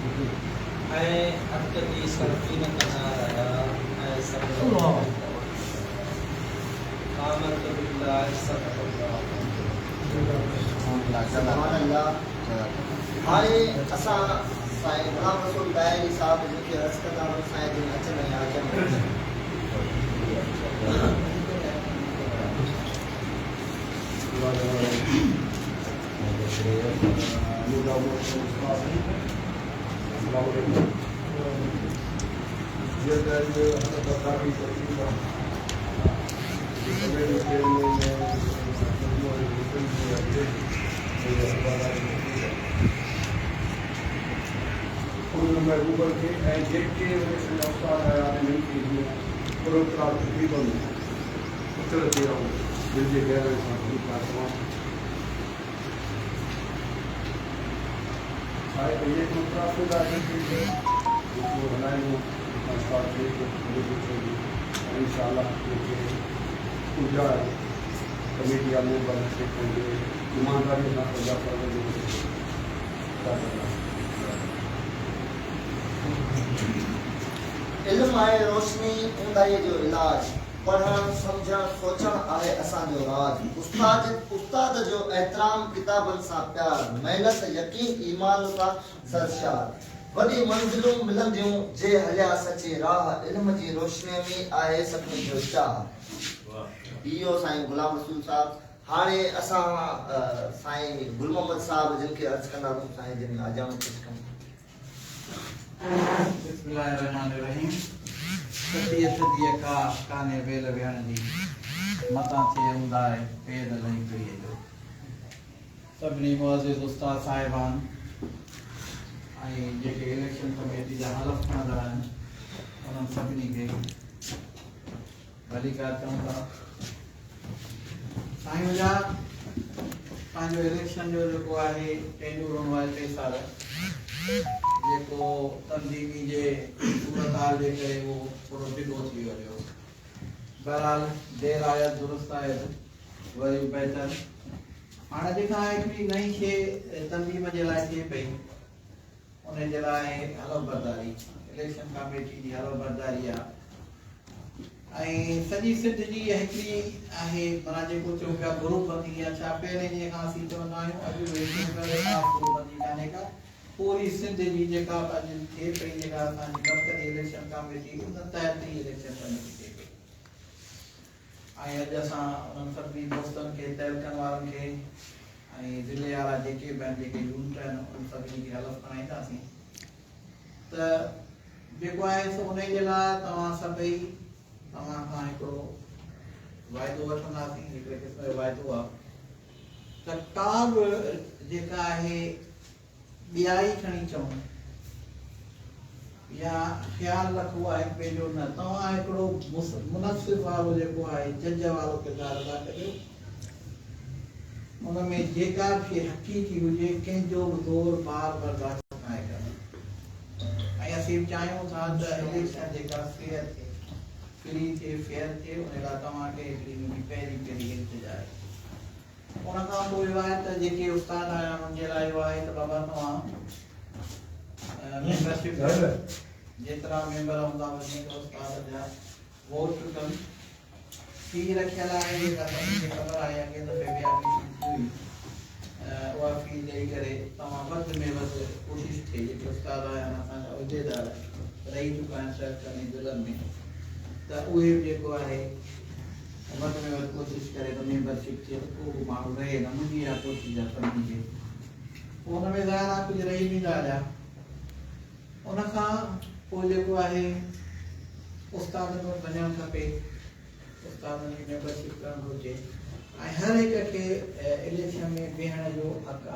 हक़ जी सरफ़ी न कंदा रहिया ऐं सभु आमंतु बिल्लाहि सुभान अल्लाह। हाणे असां साईं गुलाम रसूल दायरी साहब जिनखे अर्ज़ कंदा आहियूं साईं जिन अचनि ऐं अचनि गूगल के जेके तकरीबन उत्तर थी रहो मुंहिंजे घर सां ये मुतराफ़िद आहे हलायूं इंशाअल्लाह पूजा कमेटी वाले मेंबर से ईमानदारी सां पूजा इल्म आहे रोशनी ऊंदाईअ जो इलाज पढ़ण सम्झण सोचण आहे असांजो राज उस्ताद जो एहतराम किताबनि सां प्यार महिनत यकीन ईमान सां सरशार वॾी मंज़िलूं मिलंदियूं जे हलिया सचे राह इल्म जी रोशनीअ में आहे सभिनी जो चाह। इहो साईं गुलाम रसूल साहब। हाणे असां साईं गुल मोहम्मद साहब जिनखे अर्ज़ कंदा आहियूं साईं जिन अजाम कुझु कमु। बिस्मिल्लाहिर्रहमानिर्रहीम। सदिय का काने वेल वेहण जी मता थे हूंदा आहे पेर लही पीढ़ीअ जो। सभिनी मुअज़्ज़िज़ उस्ताद साहिबान ऐं जेके इलेक्शन कमेटी जा हलफ़ खणंदड़ आहिनि उन्हनि सभिनी खे भलीकार चऊं था। साईं जा पंहिंजो इलेक्शन जो जेको आहे टेंडूं रहणो आहे 3 साल जेको तंज़ीमी जे सूरत हाल जे करे उहो थोरो ढिलो थी वियो। बहरहाल देर आयत दुरुस्त आयत वरी बहितर। हाणे जेका हिकिड़ी नई शइ तंज़ीम जे लाइ थिए पई उन जे लाइ हलफ़बरदारी इलेक्शन कमेटी जी हलफ़बरदारी आहे ऐं सॼी सिंध जी हिकिड़ी आहे माना जेको चऊं पिया ग्रुपबंदी या छा पहिरें जेका असीं चवंदा आहियूं अॼु ग्रुपबंदी कान्हे का पूरी सिंध जी जेका पंहिंजी थिए पई जेका असांजी मर्कज़ी इलेक्शन कमेटी उन तहत ई इलेक्शन कमेटी थिए पई ऐं अॼु असां उन्हनि सभिनी दोस्तनि खे तहलकनि वारनि खे ऐं ज़िले वारा जेके बि आहिनि जेके यूनिट आहिनि उन सभिनी खे हलफ़ खणाईंदासीं त जेको आहे सो उन जे लाइ तव्हां सभई तव्हां खां हिकिड़ो वाइदो वठंदासीं। हिकिड़े क़िस्म जो वाइदो आहे त का बि जेका आहे ॿियाई खणी चऊं या ख़्यालु रखो आहे पंहिंजो न तव्हां हिकिड़ो मुनसिफ़ वारो जेको आहे जज वारो किरदारु अदा करियो। उन में जेका बि शइ हक़ीक़ी हुजे कंहिंजो बि ज़ोर बार बर्दाश्त न आहे करणु। ऐं असीं चाहियूं था त इलेक्शन जेका फेयर थिए फ्री थिए फेयर थिए उन लाइ तव्हांखे हिकिड़ी मुंहिंजी पहिरीं इल्तिजा आहे। उन खां पोइ इहो आहे त जेके उस्ताद आया उन्हनि जे लाइ इहो आहे त बाबा तव्हां मेंबरशिप जेतिरा मेंबर हूंदा वधीक उस्ताद जा वोट कनि फी रखियल आहे जेका तव्हांखे ख़बर आहे अॻे दफ़े बि एडमिशन थी हुई उहा फी ॾेई करे तव्हां वधि में वधि कोशिशि थिए जेके उस्ताद आया आहिनि असांजा उहिदेदार रही चुका आहिनि शहरनि ऐं ज़िलनि में त उहे बि जेको आहे वधि में वधि कोशिशि करे त मेंबरशिप थिए त को बि माण्हू रहे न। मुंहिंजी इहा कोशिशि आहे सभिनी खे। पोइ हुन में ज़ाहिर आहे कुझु रही वेंदा हुआ। उन खां पोइ जेको आहे उस्तादनि वटि वञणु खपे उस्तादनि जी मेंबरशिप करणु घुरिजे ऐं हर हिक खे इलेक्शन में वेहण जो हक़ आहे।